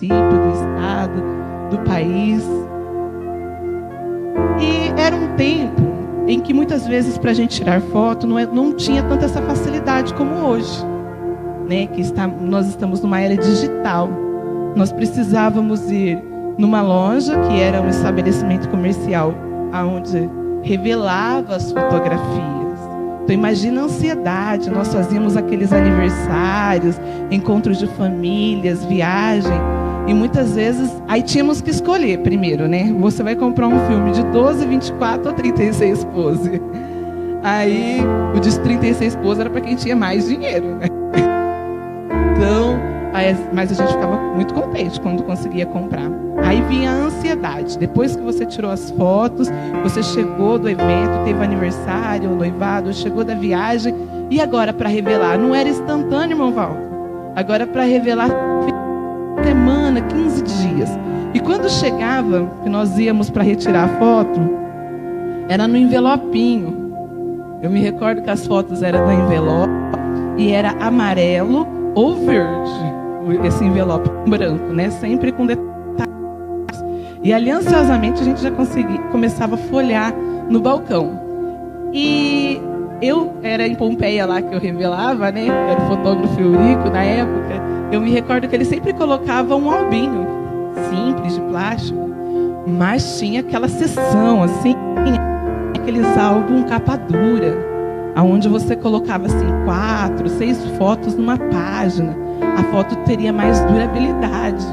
do estado, do país. E era um tempo em que muitas vezes para a gente tirar foto não tinha tanta essa facilidade como hoje, né? Nós estamos numa era digital. Nós precisávamos ir numa loja, que era um estabelecimento comercial, onde revelava as fotografias. Então imagina a ansiedade, nós fazíamos aqueles aniversários, encontros de famílias, viagem, e muitas vezes, aí tínhamos que escolher primeiro, né? Você vai comprar um filme de 12, 24 ou 36 pose. Aí, o de 36 pose era para quem tinha mais dinheiro, né? Então, mas a gente ficava muito contente quando conseguia comprar. Aí vinha a ansiedade. Depois que você tirou as fotos, você chegou do evento, teve aniversário, noivado, chegou da viagem, e agora para revelar? Não era instantâneo, irmão Valdo. Agora para revelar semana, 15 dias. E quando chegava, que nós íamos para retirar a foto, era no envelopinho. Eu me recordo que as fotos eram no envelope e era amarelo ou verde, esse envelope branco, né? Sempre com detalhes. E ali, ansiosamente, a gente já começava a folhear no balcão. E eu era em Pompeia lá que eu revelava, né? Era o fotógrafo Eurico na época. Eu me recordo que ele sempre colocava um albinho simples de plástico, mas tinha aquela seção assim, aqueles álbum capa dura, aonde você colocava assim 4, 6 fotos numa página. A foto teria mais durabilidade.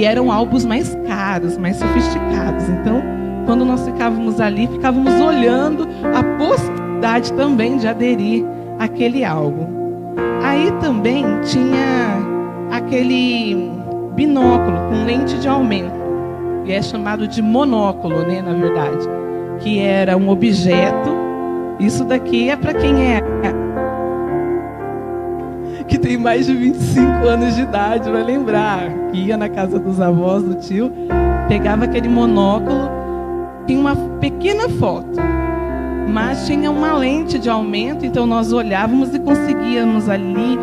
Eram álbuns mais caros, mais sofisticados. Então, quando nós ficávamos ali, ficávamos olhando a possibilidade também de aderir àquele álbum. Aí também tinha aquele binóculo com lente de aumento, que é chamado de monóculo, né, na verdade, que era um objeto. Isso daqui é para quem que tem mais de 25 anos de idade, vai lembrar, que ia na casa dos avós, do tio, pegava aquele monóculo, tinha uma pequena foto, mas tinha uma lente de aumento, então nós olhávamos e conseguíamos ali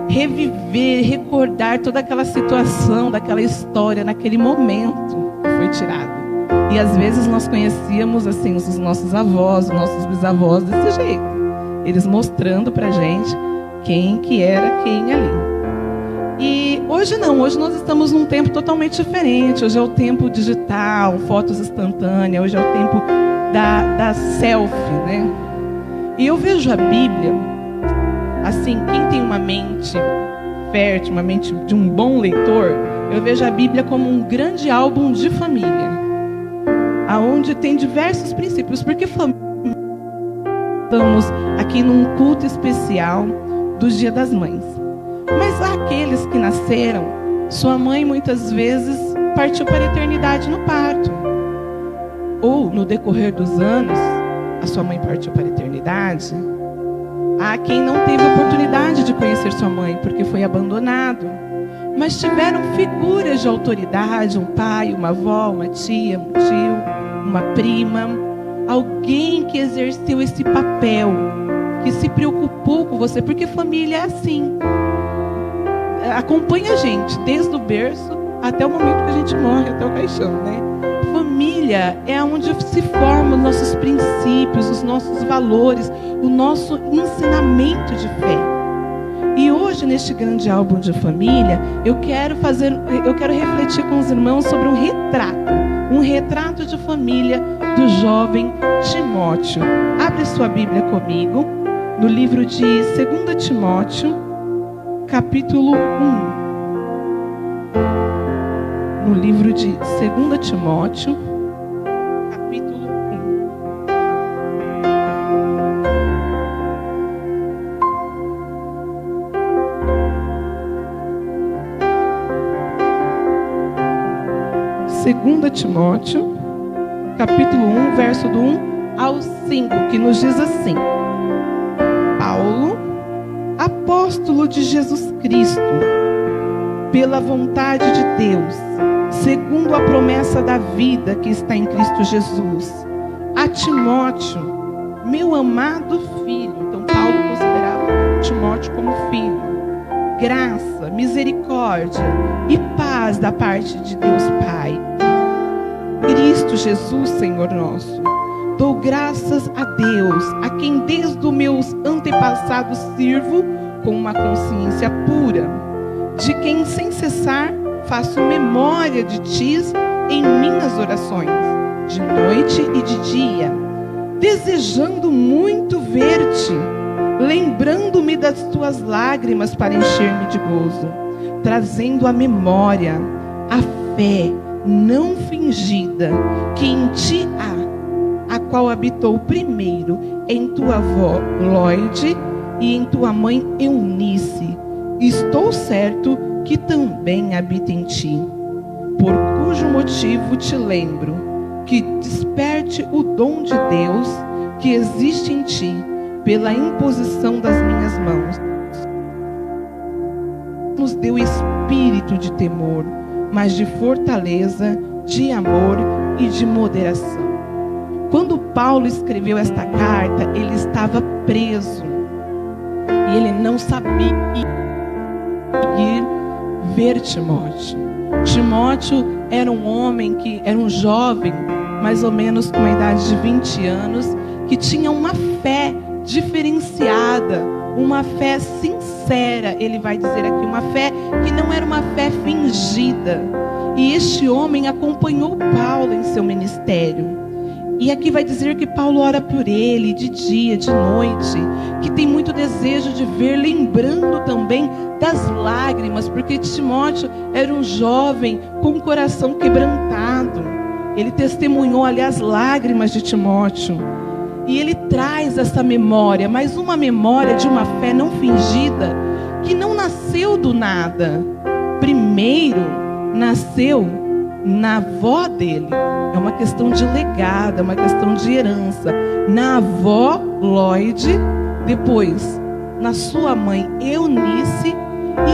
reviver, recordar toda aquela situação, daquela história, naquele momento que foi tirado. E às vezes nós conhecíamos assim os nossos avós, os nossos bisavós desse jeito, eles mostrando pra gente quem que era quem ali. E hoje não, hoje nós estamos num tempo totalmente diferente. Hoje é o tempo digital, fotos instantâneas, hoje é o tempo da selfie, né? E eu vejo a Bíblia, assim, quem tem uma mente fértil, uma mente de um bom leitor, eu vejo a Bíblia como um grande álbum de família, aonde tem diversos princípios, porque família, estamos aqui num culto especial do Dia das Mães. Mas há aqueles que nasceram, sua mãe muitas vezes partiu para a eternidade no parto. Ou no decorrer dos anos, a sua mãe partiu para a eternidade. Há quem não teve oportunidade de conhecer sua mãe porque foi abandonado. Mas tiveram figuras de autoridade, um pai, uma avó, uma tia, um tio, uma prima. Alguém que exerceu esse papel, que se preocupou com você, porque família é assim. Acompanha a gente desde o berço até o momento que a gente morre, até o caixão, né? Família é onde se formam os nossos princípios, os nossos valores, o nosso ensinamento de fé. E hoje, neste grande álbum de família, eu quero refletir com os irmãos sobre um retrato de família do jovem Timóteo. Abre sua Bíblia comigo, no livro de 2 Timóteo, capítulo 1. No livro de 2 Timóteo, capítulo 1. 2 Timóteo, capítulo 1, verso do 1 ao 5, que nos diz assim: Paulo, apóstolo de Jesus Cristo, pela vontade de Deus, segundo a promessa da vida que está em Cristo Jesus, a Timóteo, meu amado filho. Então Paulo considerava Timóteo como filho. Graça, misericórdia e paz paz da parte de Deus Pai. Cristo Jesus, Senhor nosso. Dou graças a Deus, a quem desde os meus antepassados sirvo com uma consciência pura, de quem sem cessar faço memória de ti em minhas orações, de noite e de dia, desejando muito ver-te, lembrando-me das tuas lágrimas para encher-me de gozo, trazendo à memória a fé não fingida que em ti há, a qual habitou primeiro em tua avó Lóide e em tua mãe Eunice. Estou certo que também habita em ti, por cujo motivo te lembro, que desperte o dom de Deus que existe em ti, pela imposição das minhas mãos. Nos deu espírito de temor, mas de fortaleza, de amor e de moderação. Quando Paulo escreveu esta carta, ele estava preso e ele não sabia ir ver Timóteo. Timóteo era um homem era um jovem, mais ou menos com a idade de 20 anos, que tinha uma fé diferenciada, uma fé sincera, ele vai dizer aqui, uma fé que não era uma fé fingida. E este homem acompanhou Paulo em seu ministério. E aqui vai dizer que Paulo ora por ele de dia, de noite, que tem muito desejo de ver, lembrando também das lágrimas, porque Timóteo era um jovem com o coração quebrantado. Ele testemunhou ali as lágrimas de Timóteo. E ele traz essa memória, mas uma memória de uma fé não fingida, que não nasceu do nada. Primeiro, nasceu na avó dele. É uma questão de legado, é uma questão de herança. Na avó Lóide, depois na sua mãe Eunice,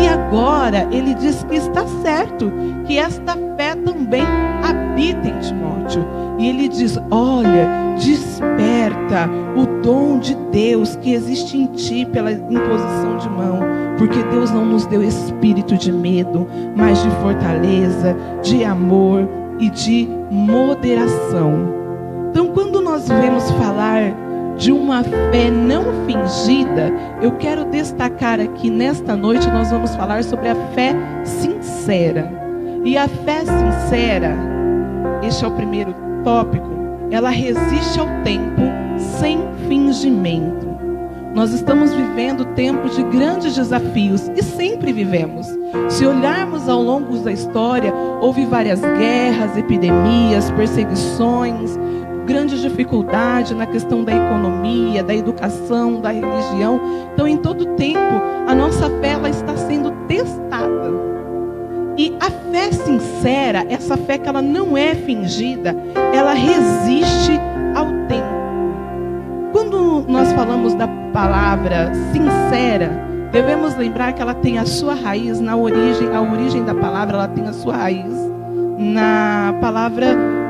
e agora ele diz que está certo, que esta fé também habita em Timóteo. E ele diz: olha, desperta o dom de Deus que existe em ti pela imposição de mão, porque Deus não nos deu espírito de medo, mas de fortaleza, de amor e de moderação. Então, quando nós vemos falar de uma fé não fingida, eu quero destacar aqui nesta noite, nós vamos falar sobre a fé sincera. E a fé sincera, este é o primeiro tópico, ela resiste ao tempo sem fingimento. Nós estamos vivendo tempos de grandes desafios e sempre vivemos. Se olharmos ao longo da história, houve várias guerras, epidemias, perseguições, grande dificuldade na questão da economia, da educação, da religião. Então, em todo tempo, a nossa fé ela está sendo testada. E a fé sincera, essa fé que ela não é fingida, ela resiste ao tempo. Quando nós falamos da palavra sincera, devemos lembrar que ela tem a sua raiz na origem, a origem da palavra, ela tem a sua raiz na palavra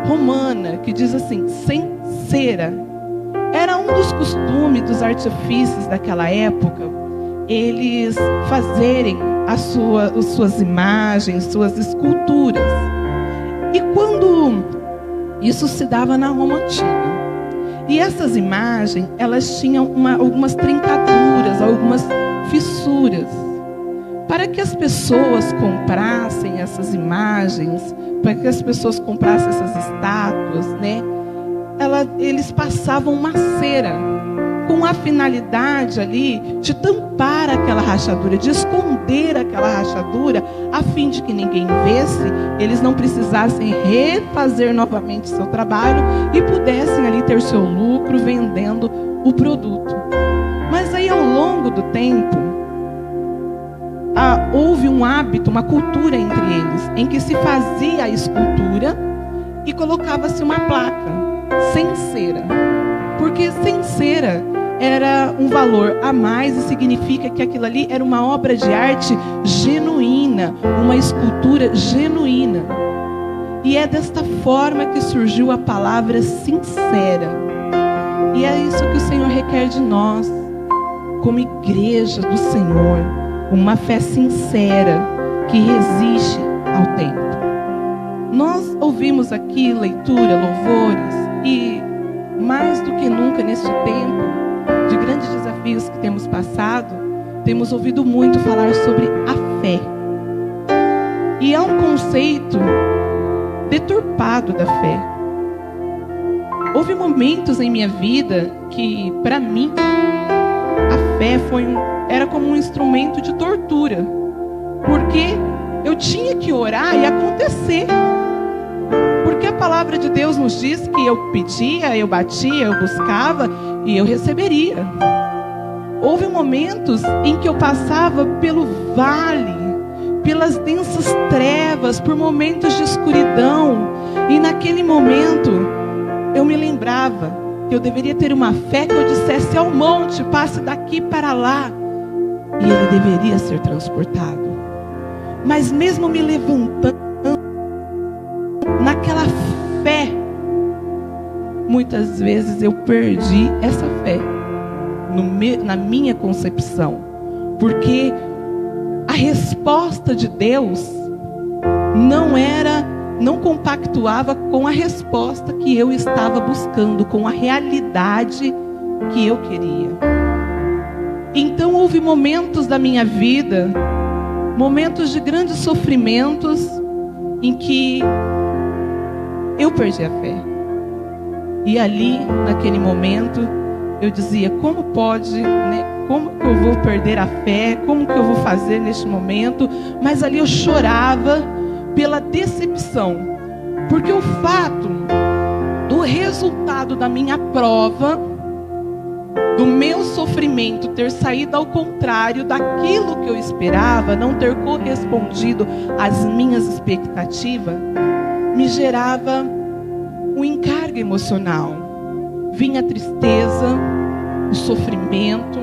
romana, que diz assim, sincera. Era um dos costumes, dos artifícios daquela época, eles fazerem as suas imagens, suas esculturas. E quando isso se dava na Roma Antiga, e essas imagens, elas tinham algumas trincaduras, algumas fissuras. Para que as pessoas comprassem essas imagens, para que as pessoas comprassem essas estátuas, né? Eles passavam uma cera, com a finalidade ali de tampar aquela rachadura, de esconder aquela rachadura, a fim de que ninguém visse, eles não precisassem refazer novamente seu trabalho e pudessem ali ter seu lucro vendendo o produto. Mas aí ao longo do tempo, houve um hábito, uma cultura entre eles, em que se fazia a escultura e colocava-se uma placa, sem cera. Porque sem cera era um valor a mais e significa que aquilo ali era uma obra de arte genuína, uma escultura genuína. E é desta forma que surgiu a palavra sincera. E é isso que o Senhor requer de nós, como igreja do Senhor, uma fé sincera que resiste ao tempo. Nós ouvimos aqui leitura, louvores, e mais do que nunca neste tempo de grandes desafios que temos passado, temos ouvido muito falar sobre a fé. E há um conceito deturpado da fé. Houve momentos em minha vida que, para mim, a fé era como um instrumento de tortura. Porque eu tinha que orar e acontecer. Porque a palavra de Deus nos diz que eu pedia, eu batia, eu buscava e eu receberia. Houve momentos em que eu passava pelo vale, pelas densas trevas, por momentos de escuridão. E naquele momento, eu me lembrava que eu deveria ter uma fé que eu dissesse ao monte, passe daqui para lá. E ele deveria ser transportado. Mas mesmo me levantando, naquela fé, muitas vezes eu perdi essa fé na minha concepção, porque a resposta de Deus não compactuava com a resposta que eu estava buscando, com a realidade que eu queria. Então houve momentos da minha vida, momentos de grandes sofrimentos, em que eu perdi a fé. E ali, naquele momento, eu dizia, como pode, né? Como que eu vou perder a fé? Como que eu vou fazer neste momento? Mas ali eu chorava pela decepção. Porque o fato do resultado da minha prova, do meu sofrimento ter saído ao contrário daquilo que eu esperava, não ter correspondido às minhas expectativas, me gerava um encargo emocional. Vinha a tristeza, o sofrimento,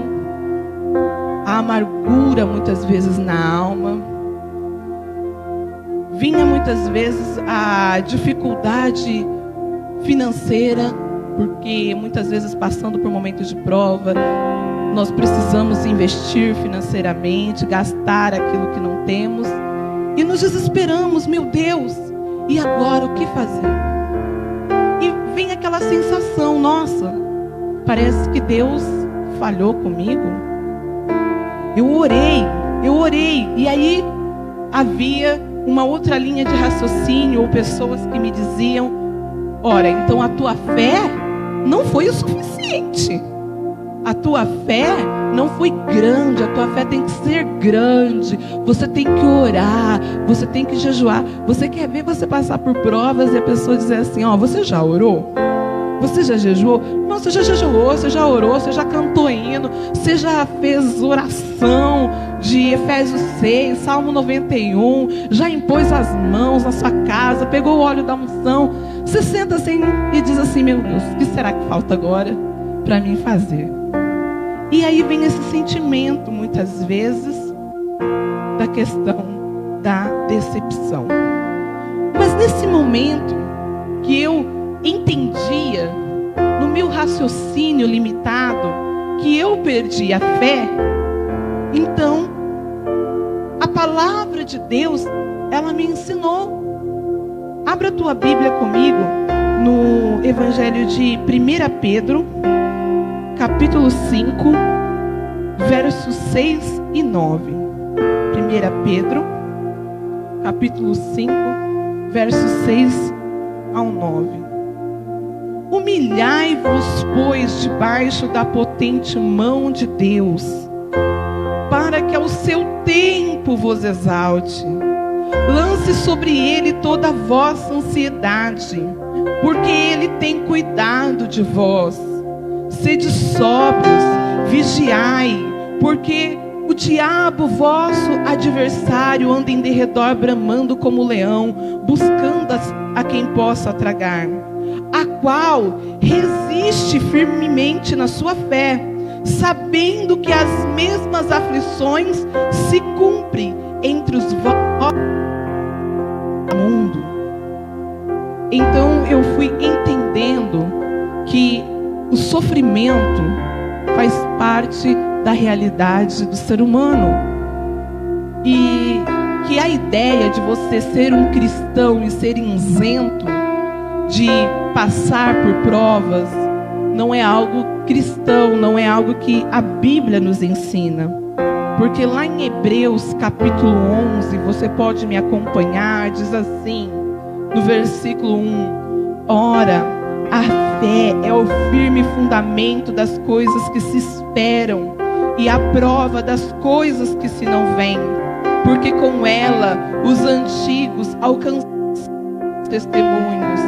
a amargura muitas vezes na alma. Vinha muitas vezes a dificuldade financeira, porque muitas vezes passando por momentos de prova, nós precisamos investir financeiramente, gastar aquilo que não temos. E nos desesperamos, meu Deus, e agora o que fazer? E vem aquela sensação, nossa, parece que Deus falhou comigo. Eu orei, e aí havia uma outra linha de raciocínio, ou pessoas que me diziam, ora, então a tua fé não foi o suficiente. A tua fé não foi grande, a tua fé tem que ser grande. Você tem que orar, você tem que jejuar. Você quer ver você passar por provas e a pessoa dizer assim, ó, você já orou? Você já jejuou? Não, você já jejuou, você já orou, você já cantou hino, você já fez oração de Efésios 6, Salmo 91, já impôs as mãos na sua casa, pegou o óleo da unção. Você senta assim e diz assim, meu Deus, o que será que falta agora para mim fazer? E aí vem esse sentimento, muitas vezes, da questão da decepção. Mas nesse momento que eu entendia, no meu raciocínio limitado, que eu perdi a fé, então, a palavra de Deus, ela me ensinou. Abra a tua Bíblia comigo, no Evangelho de 1 Pedro, capítulo 5, versos 6 e 9. 1 Pedro, capítulo 5, versos 6 ao 9. Humilhai-vos, pois, debaixo da potente mão de Deus, para que ao seu tempo vos exalte. Lance sobre ele toda a vossa ansiedade, porque ele tem cuidado de vós. Sede sóbrios, vigiai, porque o diabo, vosso adversário, anda em derredor bramando como leão, buscando a quem possa tragar, a qual resiste firmemente na sua fé, sabendo que as mesmas aflições se cumprem entre os vossos mundo. Então eu fui entendendo que o sofrimento faz parte da realidade do ser humano, e que que a ideia de você ser um cristão e ser isento de passar por provas não é algo cristão, não é algo que a Bíblia nos ensina. Porque lá em Hebreus capítulo 11, você pode me acompanhar, diz assim, no versículo 1: ora, a fé é o firme fundamento das coisas que se esperam e a prova das coisas que se não veem, porque com ela os antigos alcançaram testemunhos.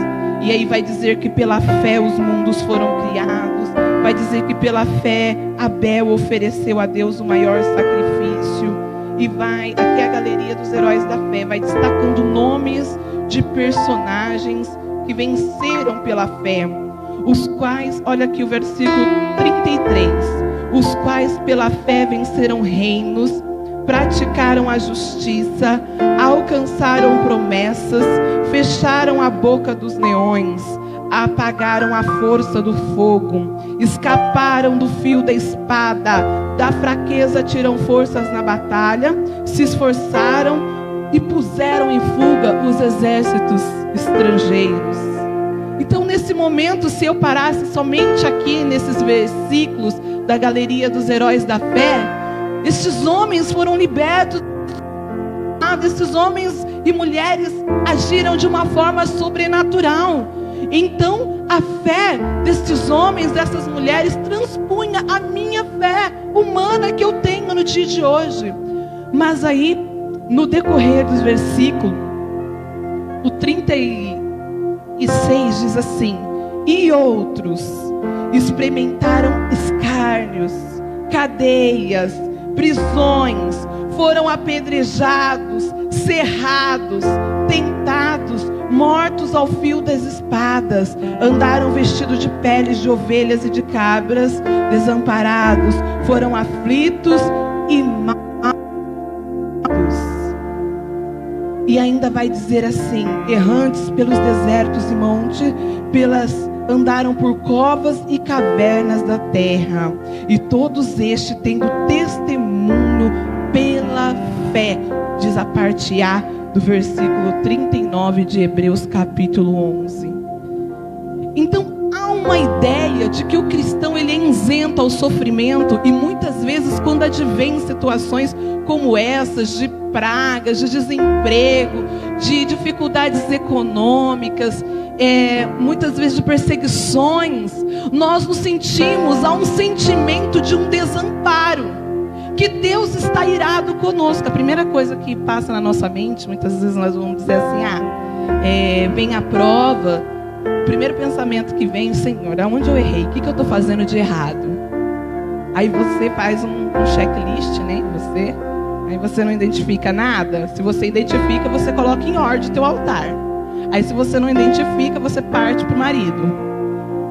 E aí vai dizer que pela fé os mundos foram criados, vai dizer que pela fé Abel ofereceu a Deus o maior sacrifício, e vai, aqui é a galeria dos heróis da fé, vai destacando nomes de personagens que venceram pela fé, os quais, olha aqui o versículo 33, os quais pela fé venceram reinos, praticaram a justiça, alcançaram promessas, fecharam a boca dos leões, apagaram a força do fogo, escaparam do fio da espada, da fraqueza tiram forças na batalha, se esforçaram e puseram em fuga os exércitos estrangeiros. Então, nesse momento, se eu parasse somente aqui nesses versículos da galeria dos heróis da fé, estes homens foram libertos, esses homens e mulheres agiram de uma forma sobrenatural. Então a fé destes homens, dessas mulheres, transpunha a minha fé humana que eu tenho no dia de hoje. Mas aí, no decorrer dos versículos, o 36 diz assim: e outros experimentaram escárnios, cadeias, prisões, foram apedrejados, cerrados, tentados, mortos ao fio das espadas, andaram vestidos de peles de ovelhas e de cabras, desamparados, foram aflitos e maus. E ainda vai dizer assim: errantes pelos desertos e montes, andaram por covas e cavernas da terra, e todos estes tendo testemunho pela fé, diz a parte A do versículo 39 de Hebreus capítulo 11. Então há uma ideia de que o cristão ele é isento ao sofrimento, e muitas vezes quando advém situações como essas, de pragas, de desemprego, de dificuldades econômicas, muitas vezes de perseguições, nós nos sentimos, há um sentimento de um desamparo, que Deus está irado conosco. A primeira coisa que passa na nossa mente, muitas vezes nós vamos dizer assim: vem a prova, o primeiro pensamento que vem: Senhor, aonde eu errei? O que eu estou fazendo de errado? Aí você faz um checklist, né? Aí você não identifica nada. Se você identifica, você coloca em ordem o teu altar. Aí se você não identifica, você parte para o marido.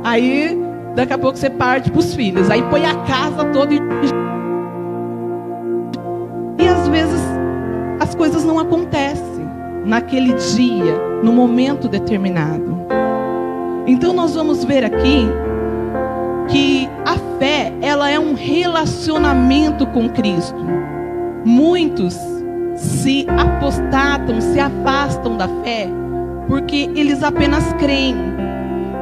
Aí daqui a pouco você parte para os filhos. Aí põe a casa toda. E às vezes as coisas não acontecem naquele dia, no momento determinado. Então nós vamos ver aqui que a fé, ela é um relacionamento com Cristo. Muitos se apostatam, se afastam da fé, porque eles apenas creem.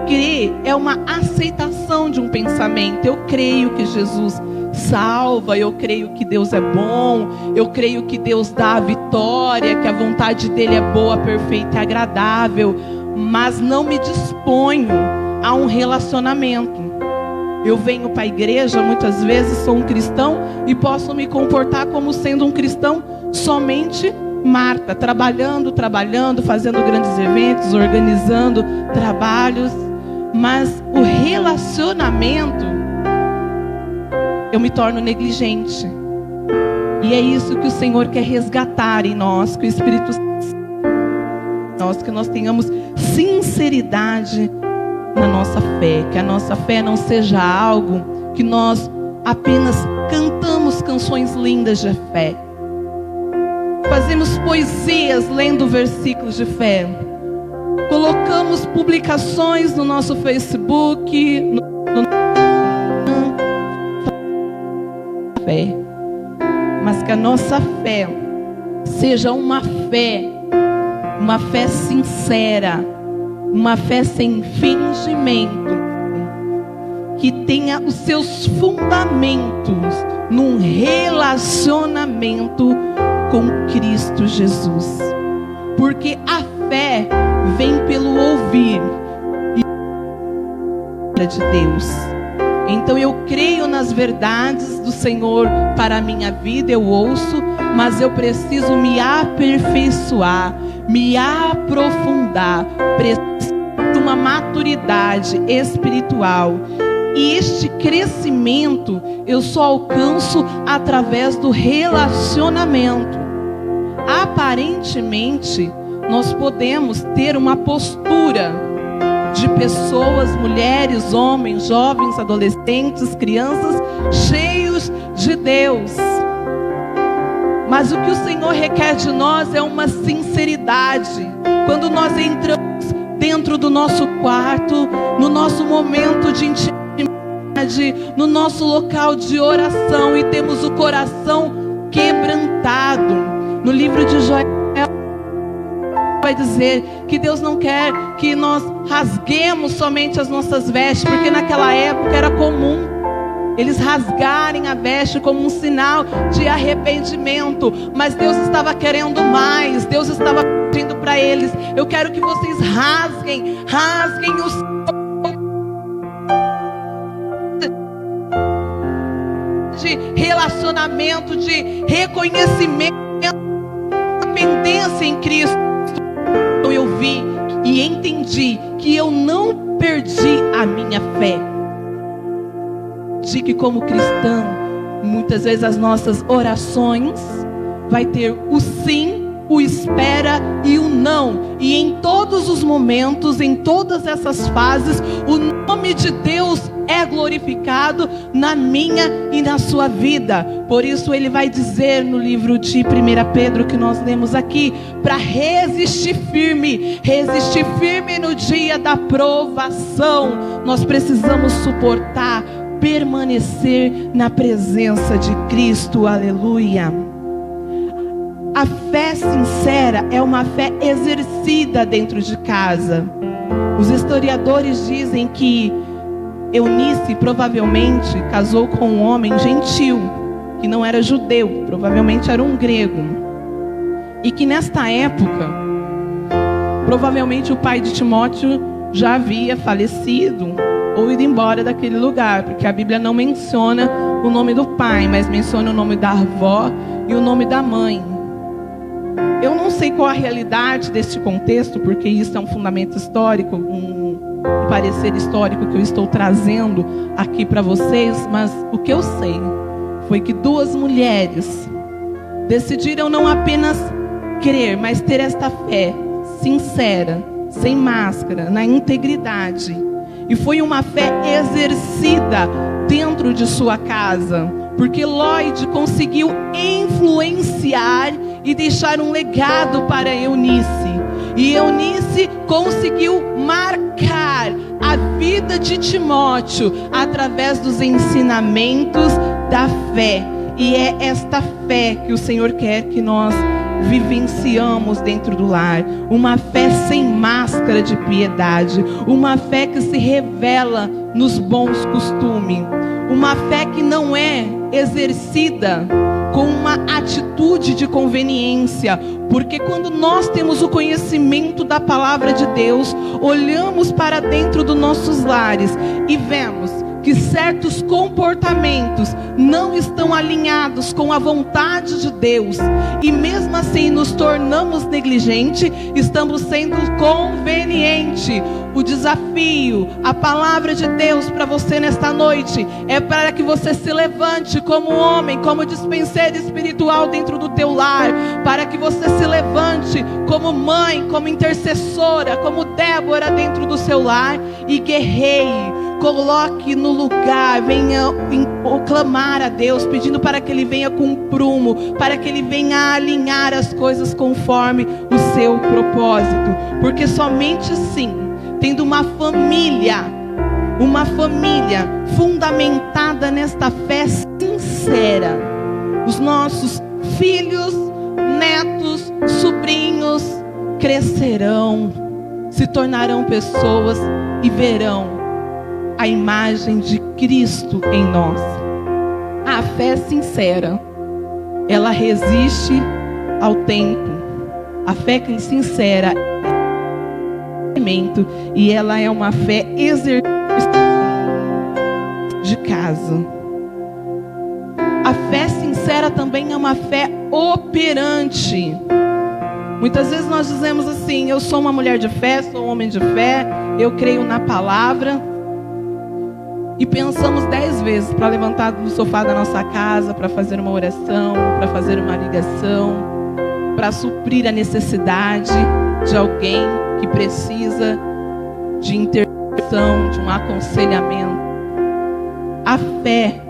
Crer é uma aceitação de um pensamento. Eu creio que Jesus salva, eu creio que Deus é bom, eu creio que Deus dá a vitória, que a vontade dele é boa, perfeita e agradável, mas não me disponho a um relacionamento. Eu venho para a igreja, muitas vezes sou um cristão e posso me comportar como sendo um cristão somente Marta, trabalhando, fazendo grandes eventos, organizando trabalhos, mas o relacionamento eu me torno negligente. E é isso que o Senhor quer resgatar em nós, que o Espírito Santo, que nós tenhamos sinceridade na nossa fé, que a nossa fé não seja algo que nós apenas cantamos canções lindas de fé, fazemos poesias lendo versículos de fé, colocamos publicações no nosso Facebook, fé, mas que a nossa fé seja uma fé sincera, uma fé sem fingimento, que tenha os seus fundamentos num relacionamento com Cristo Jesus. Porque a fé vem pelo ouvir de Deus. Então eu creio nas verdades do Senhor para a minha vida, eu ouço, mas eu preciso me aperfeiçoar, me aprofundar, preciso de uma maturidade espiritual. E este crescimento eu só alcanço através do relacionamento. Aparentemente, nós podemos ter uma postura de pessoas, mulheres, homens, jovens, adolescentes, crianças, cheios de Deus. Mas o que o Senhor requer de nós é uma sinceridade. Quando nós entramos dentro do nosso quarto, no nosso momento de intimidade, no nosso local de oração, e temos o coração quebrantado. No livro de Joel vai dizer que Deus não quer que nós rasguemos somente as nossas vestes, porque naquela época era comum eles rasgarem a veste como um sinal de arrependimento. Mas Deus estava querendo mais. Deus estava pedindo para eles: eu quero que vocês rasguem os de relacionamento, de reconhecimento, dependência em Cristo. Então eu vi e entendi que eu não perdi a minha fé. De que como cristão, muitas vezes as nossas orações vai ter o sim, o espera e o não. E em todos os momentos, em todas essas fases, o nome de Deus é glorificado na minha e na sua vida. Por isso ele vai dizer no livro de 1 Pedro, que nós lemos aqui, para resistir firme no dia da provação. Nós precisamos suportar, permanecer na presença de Cristo. Aleluia. A fé sincera é uma fé exercida dentro de casa. Os historiadores dizem que Eunice provavelmente casou com um homem gentil, que não era judeu, provavelmente era um grego. E que nesta época, provavelmente o pai de Timóteo já havia falecido ou ido embora daquele lugar, porque a Bíblia não menciona o nome do pai, mas menciona o nome da avó e o nome da mãe. Eu não sei qual a realidade deste contexto, porque isso é um fundamento histórico, um parecer histórico que eu estou trazendo aqui para vocês, mas o que eu sei foi que duas mulheres decidiram não apenas crer, mas ter esta fé sincera, sem máscara, na integridade. E foi uma fé exercida dentro de sua casa, porque Lloyd conseguiu influenciar e deixar um legado para Eunice. E Eunice conseguiu marcar a vida de Timóteo através dos ensinamentos da fé. E é esta fé que o Senhor quer que nós vivenciamos dentro do lar. Uma fé sem máscara de piedade. Uma fé que se revela nos bons costumes. Uma fé que não é exercida com uma atitude de conveniência. Porque quando nós temos o conhecimento da palavra de Deus, olhamos para dentro dos nossos lares e vemos que certos comportamentos não estão alinhados com a vontade de Deus, e mesmo assim nos tornamos negligentes, estamos sendo convenientes. O desafio, a palavra de Deus para você nesta noite é para que você se levante como homem, como dispenseiro espiritual dentro do teu lar, para que você se levante como mãe, como intercessora, como Débora dentro do seu lar e guerreie. Coloque no lugar, venha clamar a Deus, pedindo para que Ele venha com um prumo, para que Ele venha alinhar as coisas conforme o seu propósito. Porque somente assim, tendo uma família fundamentada nesta fé sincera, os nossos filhos, netos, sobrinhos crescerão, se tornarão pessoas e verão a imagem de Cristo em nós. A fé sincera, ela resiste ao tempo. A fé sincera e ela é uma fé exercício de casa. A fé sincera também é uma fé operante. Muitas vezes nós dizemos assim: eu sou uma mulher de fé, sou um homem de fé, eu creio na palavra. E pensamos 10 vezes para levantar do sofá da nossa casa, para fazer uma oração, para fazer uma ligação, para suprir a necessidade de alguém que precisa de intervenção, de um aconselhamento. A fé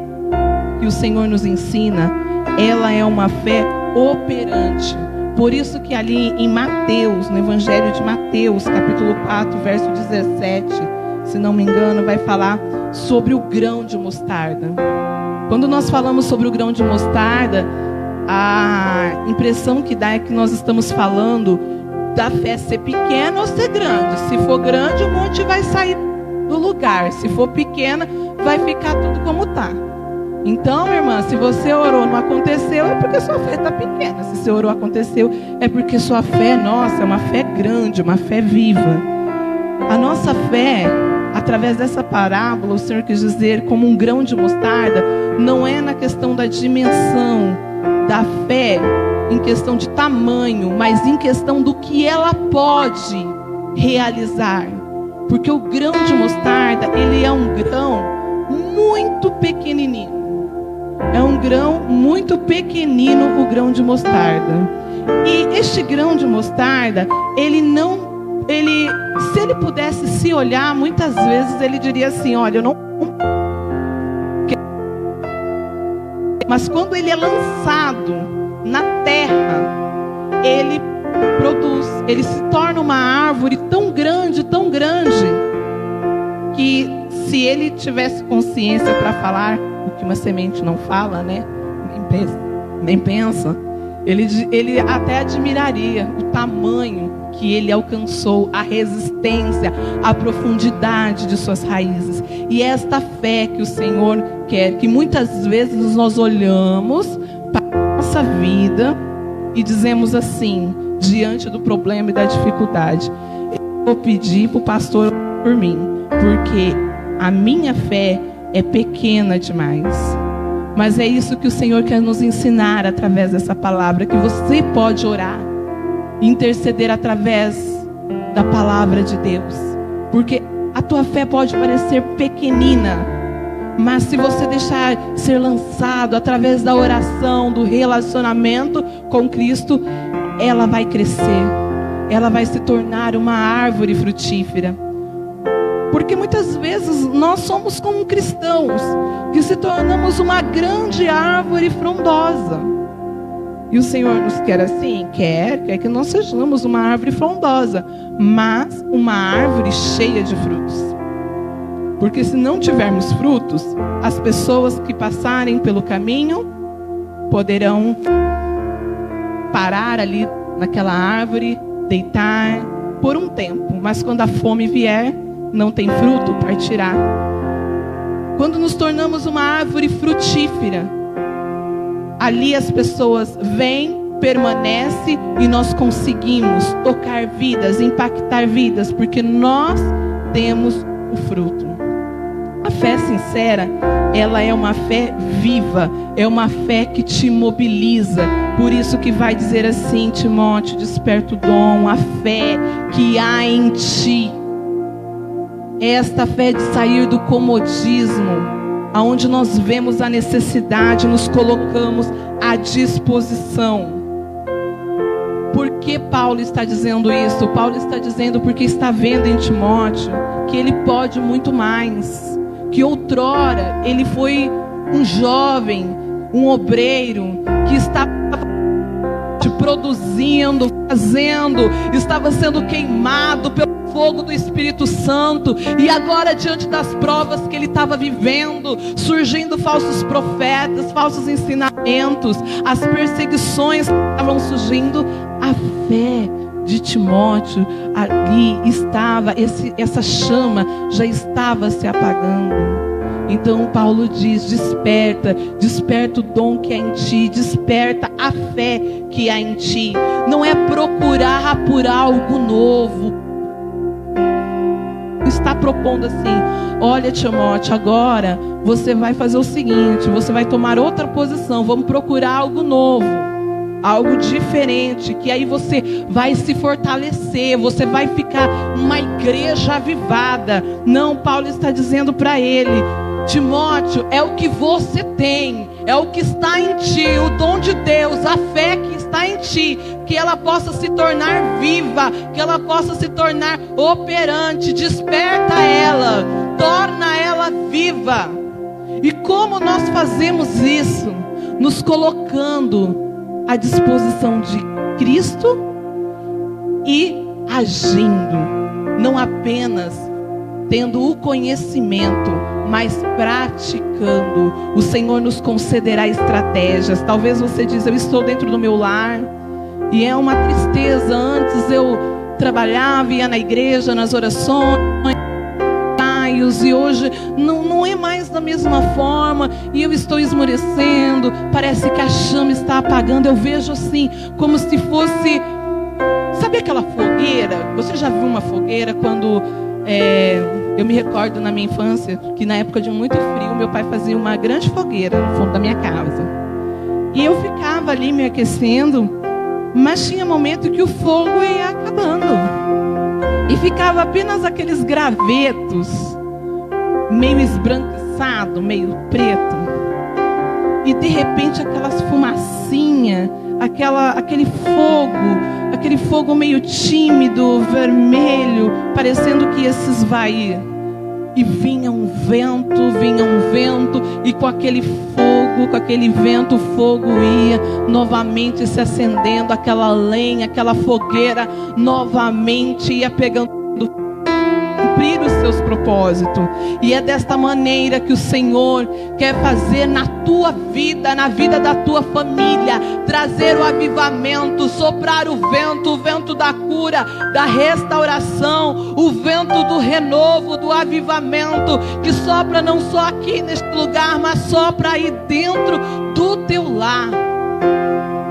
que o Senhor nos ensina, ela é uma fé operante. Por isso que ali em Mateus, no Evangelho de Mateus, capítulo 4, verso 17, se não me engano, vai falar sobre o grão de mostarda. Quando nós falamos sobre o grão de mostarda, a impressão que dá é que nós estamos falando da fé ser pequena ou ser grande. Se for grande, o monte vai sair do lugar. Se for pequena, vai ficar tudo como está. Então, minha irmã, se você orou, não aconteceu, é porque sua fé está pequena. Se você orou, aconteceu, é porque sua fé, nossa, é uma fé grande, uma fé viva. A nossa fé, através dessa parábola, o Senhor quis dizer como um grão de mostarda, não é na questão da dimensão da fé, em questão de tamanho, mas em questão do que ela pode realizar. Porque o grão de mostarda, ele é um grão muito pequenininho. É um grão muito pequenino, o grão de mostarda. E este grão de mostarda, se ele pudesse se olhar, muitas vezes ele diria assim: olha, eu não... Mas quando ele é lançado na terra, ele produz, ele se torna uma árvore tão grande, que se ele tivesse consciência para falar o que uma semente não fala, né? Nem pensa, ele até admiraria o tamanho que ele alcançou, a resistência, a profundidade de suas raízes. E é esta fé que o Senhor quer, que muitas vezes nós olhamos para a nossa vida e dizemos assim, diante do problema e da dificuldade: eu vou pedir para o pastor por mim, porque a minha fé é pequena demais. Mas é isso que o Senhor quer nos ensinar através dessa palavra, que você pode orar, interceder através da palavra de Deus. Porque a tua fé pode parecer pequenina, mas se você deixar ser lançado através da oração, do relacionamento com Cristo, ela vai crescer, ela vai se tornar uma árvore frutífera. Porque muitas vezes nós somos como cristãos que se tornamos uma grande árvore frondosa. E o Senhor nos quer assim? Quer que nós sejamos uma árvore frondosa, mas uma árvore cheia de frutos. Porque se não tivermos frutos, as pessoas que passarem pelo caminho poderão parar ali naquela árvore, deitar por um tempo. Mas quando a fome vier, não tem fruto, partirá. Quando nos tornamos uma árvore frutífera, ali as pessoas vêm, permanecem e nós conseguimos tocar vidas, impactar vidas, porque nós temos o fruto. A fé sincera, ela é uma fé viva, é uma fé que te mobiliza. Por isso que vai dizer assim: Timóteo, desperta o dom, a fé que há em ti. Esta fé de sair do comodismo, aonde nós vemos a necessidade, nos colocamos à disposição. Por que Paulo está dizendo isso? Paulo está dizendo porque está vendo em Timóteo que ele pode muito mais. Que outrora ele foi um jovem, um obreiro, que estava produzindo, fazendo, estava sendo queimado pelo fogo do Espírito Santo. E agora, diante das provas que ele estava vivendo, surgindo falsos profetas, falsos ensinamentos, as perseguições que estavam surgindo, a fé de Timóteo ali estava, essa chama já estava se apagando. Então Paulo diz: desperta, desperta o dom que há em ti, desperta a fé que há em ti. Não é procurar por algo novo. Está propondo assim: olha, Timóteo, agora você vai fazer o seguinte, você vai tomar outra posição, vamos procurar algo novo, algo diferente, que aí você vai se fortalecer, você vai ficar uma igreja avivada. Não, Paulo está dizendo para ele: Timóteo, é o que você tem, é o que está em ti, o dom de Deus, a fé que está em ti, que ela possa se tornar viva, que ela possa se tornar operante. Desperta ela, torna ela viva. E como nós fazemos isso? Nos colocando à disposição de Cristo e agindo, não apenas tendo o conhecimento, mas praticando. O Senhor nos concederá estratégias. Talvez você diz: eu estou dentro do meu lar e é uma tristeza. Antes eu trabalhava, ia na igreja, nas orações, e hoje não é mais da mesma forma, e eu estou esmorecendo, parece que a chama está apagando. Eu vejo assim, como se fosse, sabe aquela fogueira? Você já viu uma fogueira? Quando eu me recordo na minha infância, que na época de muito frio, meu pai fazia uma grande fogueira no fundo da minha casa, e eu ficava ali me aquecendo, mas tinha momento que o fogo ia acabando, e ficava apenas aqueles gravetos, meio esbranquiçado, meio preto, e de repente aquelas fumacinhas, aquele fogo meio tímido, vermelho, parecendo que ia se esvair. E vinha um vento, e com aquele fogo, com aquele vento, o fogo ia novamente se acendendo, aquela lenha, aquela fogueira novamente ia pegando, cumprir os seus propósitos. E é desta maneira que o Senhor quer fazer na tua vida, na vida da tua família, trazer o avivamento, soprar o vento da cura, da restauração, o vento do renovo, do avivamento, que sopra não só aqui neste lugar, mas sopra aí dentro do teu lar.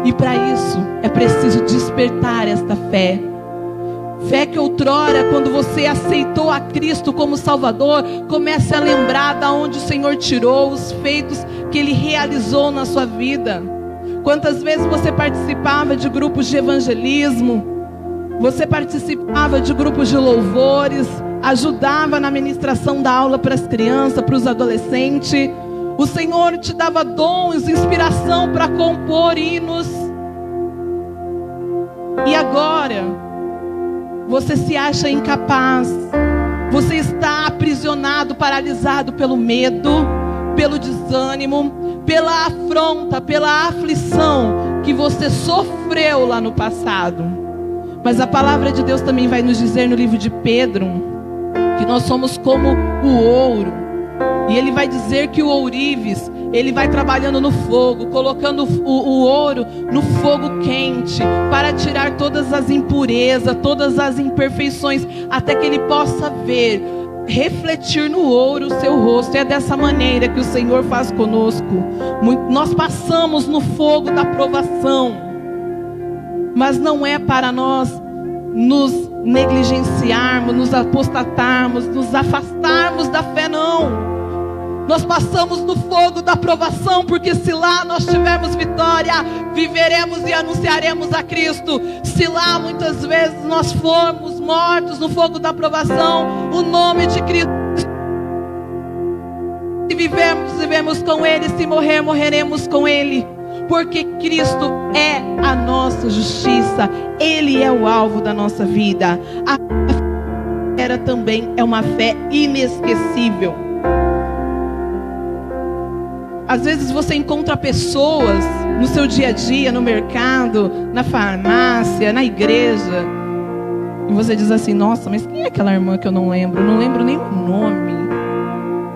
E para isso é preciso despertar esta fé. Fé que outrora, quando você aceitou a Cristo como Salvador, comece a lembrar de onde o Senhor tirou, os feitos que Ele realizou na sua vida. Quantas vezes você participava de grupos de evangelismo, você participava de grupos de louvores, ajudava na ministração da aula para as crianças, para os adolescentes. O Senhor te dava dons, inspiração para compor hinos. E agora você se acha incapaz, você está aprisionado, paralisado pelo medo, pelo desânimo, pela afronta, pela aflição que você sofreu lá no passado. Mas a palavra de Deus também vai nos dizer no livro de Pedro que nós somos como o ouro, e ele vai dizer que o ourives, ele vai trabalhando no fogo, colocando o ouro no fogo quente, para tirar todas as impurezas, todas as imperfeições, até que ele possa ver, refletir no ouro o seu rosto. É dessa maneira que o Senhor faz conosco. Nós passamos no fogo da provação, mas não é para nós nos negligenciarmos, nos apostatarmos, nos afastarmos da fé, não. Nós passamos no fogo da provação, porque se lá nós tivermos vitória, viveremos e anunciaremos a Cristo. Se lá muitas vezes nós formos mortos no fogo da provação, o nome de Cristo, se vivemos com Ele, se morrer, morreremos com Ele, porque Cristo é a nossa justiça, Ele é o alvo da nossa vida. A fé também é uma fé inesquecível. Às vezes você encontra pessoas no seu dia a dia, no mercado, na farmácia, na igreja, e você diz assim: nossa, mas quem é aquela irmã que eu não lembro? Eu não lembro nem o nome.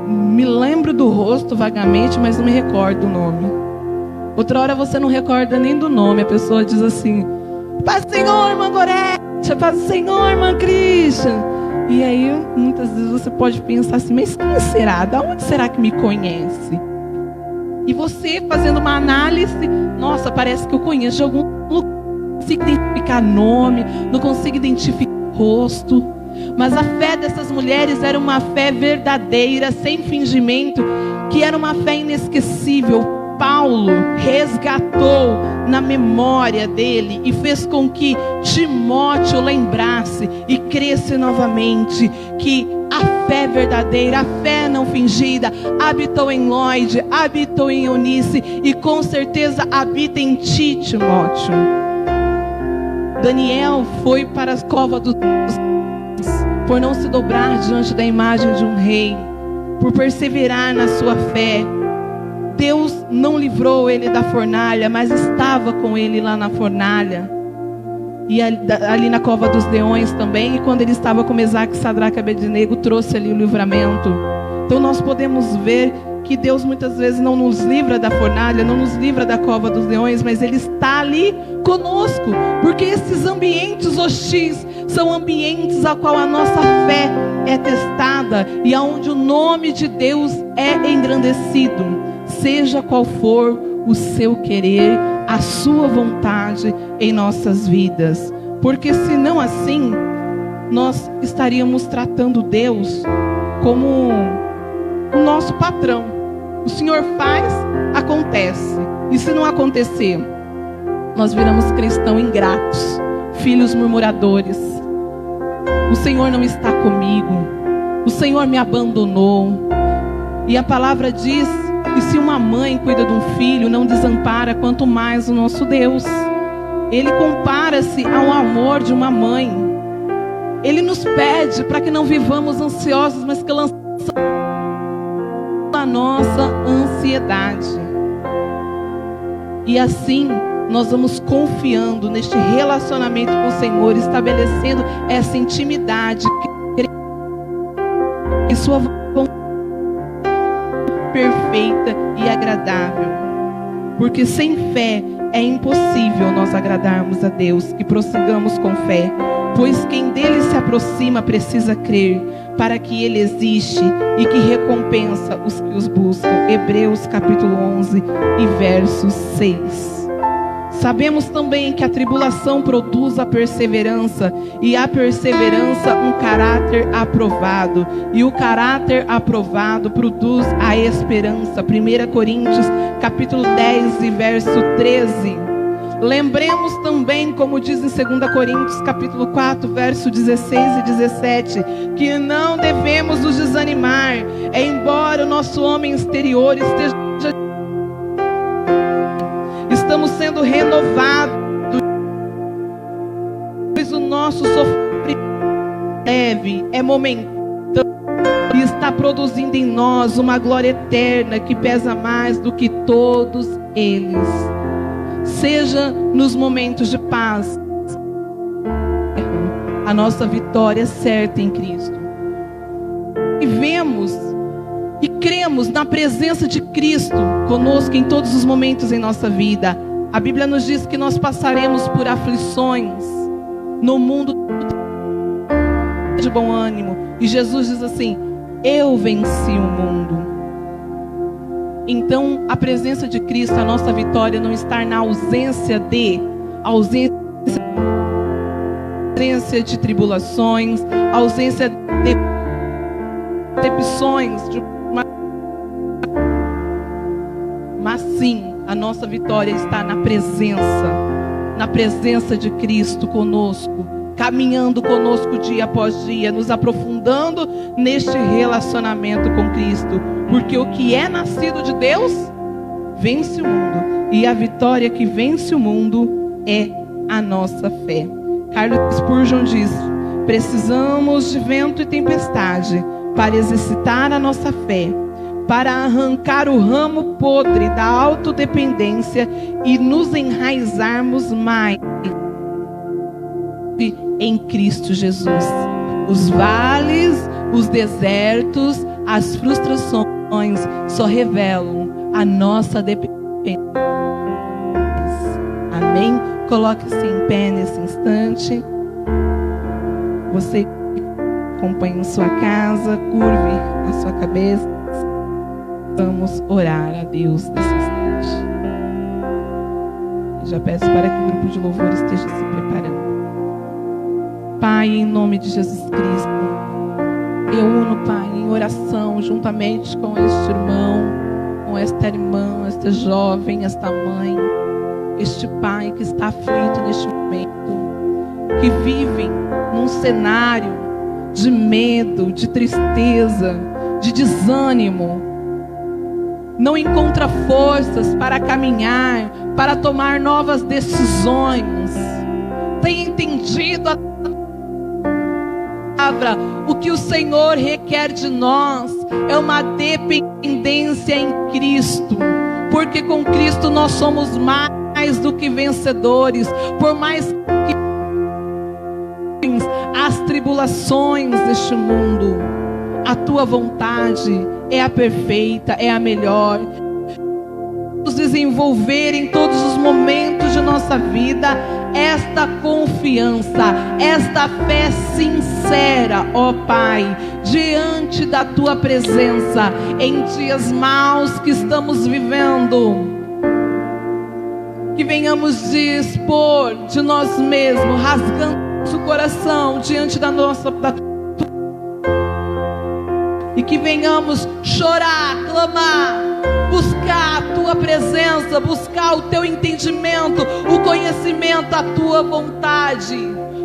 Me lembro do rosto vagamente, mas não me recordo do nome. Outra hora você não recorda nem do nome. A pessoa diz assim: paz do Senhor, irmã Gorete, paz do Senhor, irmã Christian. E aí, muitas vezes você pode pensar assim: mas quem será? Da onde será que me conhece? E você fazendo uma análise: nossa, parece que eu conheço de algum lugar. Não consigo identificar nome, não consigo identificar rosto. Mas a fé dessas mulheres era uma fé verdadeira, sem fingimento, que era uma fé inesquecível. Paulo resgatou na memória dele e fez com que Timóteo lembrasse e cresce novamente que a fé verdadeira, a fé não fingida, habitou em Lloyd, habitou em Eunice e com certeza habita em ti, Timóteo. Daniel foi para a cova dos por não se dobrar diante da imagem de um rei, por perseverar na sua fé. Deus não livrou ele da fornalha, mas estava com ele lá na fornalha. E ali na cova dos leões também. E quando ele estava com Mesaque, Sadraque e Abednego, trouxe ali o livramento. Então nós podemos ver que Deus muitas vezes não nos livra da fornalha, não nos livra da cova dos leões, mas Ele está ali conosco. Porque esses ambientes hostis são ambientes a qual a nossa fé é testada e aonde o nome de Deus é engrandecido. Seja qual for o seu querer, a sua vontade em nossas vidas. Porque se não assim, nós estaríamos tratando Deus como o nosso patrão. O Senhor faz, acontece. E se não acontecer, nós viramos cristãos ingratos, filhos murmuradores. O Senhor não está comigo. O Senhor me abandonou. E a palavra diz: e se uma mãe cuida de um filho, não desampara, quanto mais o nosso Deus. Ele compara-se ao amor de uma mãe. Ele nos pede para que não vivamos ansiosos, mas que lançamos a nossa ansiedade. E assim nós vamos confiando neste relacionamento com o Senhor, estabelecendo essa intimidade em sua vontade perfeita e agradável. Porque sem fé é impossível nós agradarmos a Deus. Que prossigamos com fé, pois quem dele se aproxima precisa crer para que ele existe e que recompensa os que os buscam. Hebreus capítulo 11 e verso 6. Sabemos também que a tribulação produz a perseverança, e a perseverança um caráter aprovado, e o caráter aprovado produz a esperança. 1 Coríntios capítulo 10 e verso 13. Lembremos também, como diz em 2 Coríntios capítulo 4, verso 16 e 17, que não devemos nos desanimar, embora o nosso homem exterior estamos sendo renovados, pois o nosso sofrimento leve é momentâneo e está produzindo em nós uma glória eterna que pesa mais do que todos eles. Seja nos momentos de paz, a nossa vitória é certa em Cristo. E vemos e cremos na presença de Cristo conosco em todos os momentos em nossa vida. A Bíblia nos diz que nós passaremos por aflições no mundo de bom ânimo. E Jesus diz assim: eu venci o mundo. Então a presença de Cristo, a nossa vitória não está na ausência de de tribulações, ausência de decepções, mas sim a nossa vitória está na presença de Cristo conosco, caminhando conosco dia após dia, nos aprofundando neste relacionamento com Cristo, porque o que é nascido de Deus vence o mundo, e a vitória que vence o mundo é a nossa fé. Carlos Spurgeon diz: precisamos de vento e tempestade para exercitar a nossa fé, para arrancar o ramo podre da autodependência e nos enraizarmos mais em Cristo Jesus. Os vales, os desertos, as frustrações só revelam a nossa dependência. Amém? Coloque-se em pé nesse instante. Você acompanha em sua casa, curve a sua cabeça. Vamos orar a Deus nesse instante. Já peço para que o grupo de louvor esteja se preparando. Pai, em nome de Jesus Cristo, eu uno, Pai, em oração, juntamente com este irmão, com esta irmã, esta jovem, esta mãe, este pai que está aflito neste momento, que vive num cenário de medo, de tristeza, de desânimo, não encontra forças para caminhar, para tomar novas decisões, tem entendido a palavra. O que o Senhor requer de nós é uma dependência em Cristo, porque com Cristo nós somos mais do que vencedores. Por mais que as tribulações deste mundo, a tua vontade é a perfeita, é a melhor. Nos desenvolver em todos os momentos de nossa vida esta confiança, esta fé sincera, ó Pai, diante da tua presença, em dias maus que estamos vivendo. Que venhamos dispor de nós mesmos, rasgando o coração diante da nossa e que venhamos chorar, clamar, buscar a tua presença, buscar o teu entendimento, o conhecimento, a tua vontade.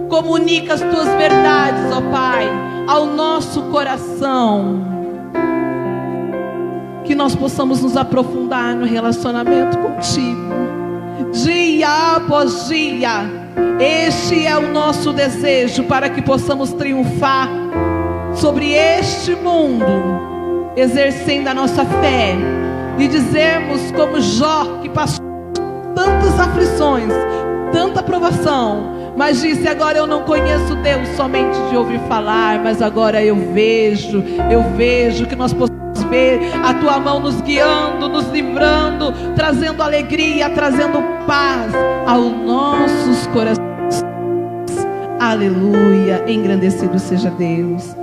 Comunica as tuas verdades, ó Pai, ao nosso coração. Que nós possamos nos aprofundar no relacionamento contigo, dia após dia. Este é o nosso desejo, para que possamos triunfar sobre este mundo, exercendo a nossa fé e dizermos como Jó, que passou tantas aflições, tanta provação, mas disse: agora eu não conheço Deus somente de ouvir falar, mas agora eu vejo que nós possamos ver a tua mão nos guiando, nos livrando, trazendo alegria, trazendo paz aos nossos corações. Aleluia, engrandecido seja Deus.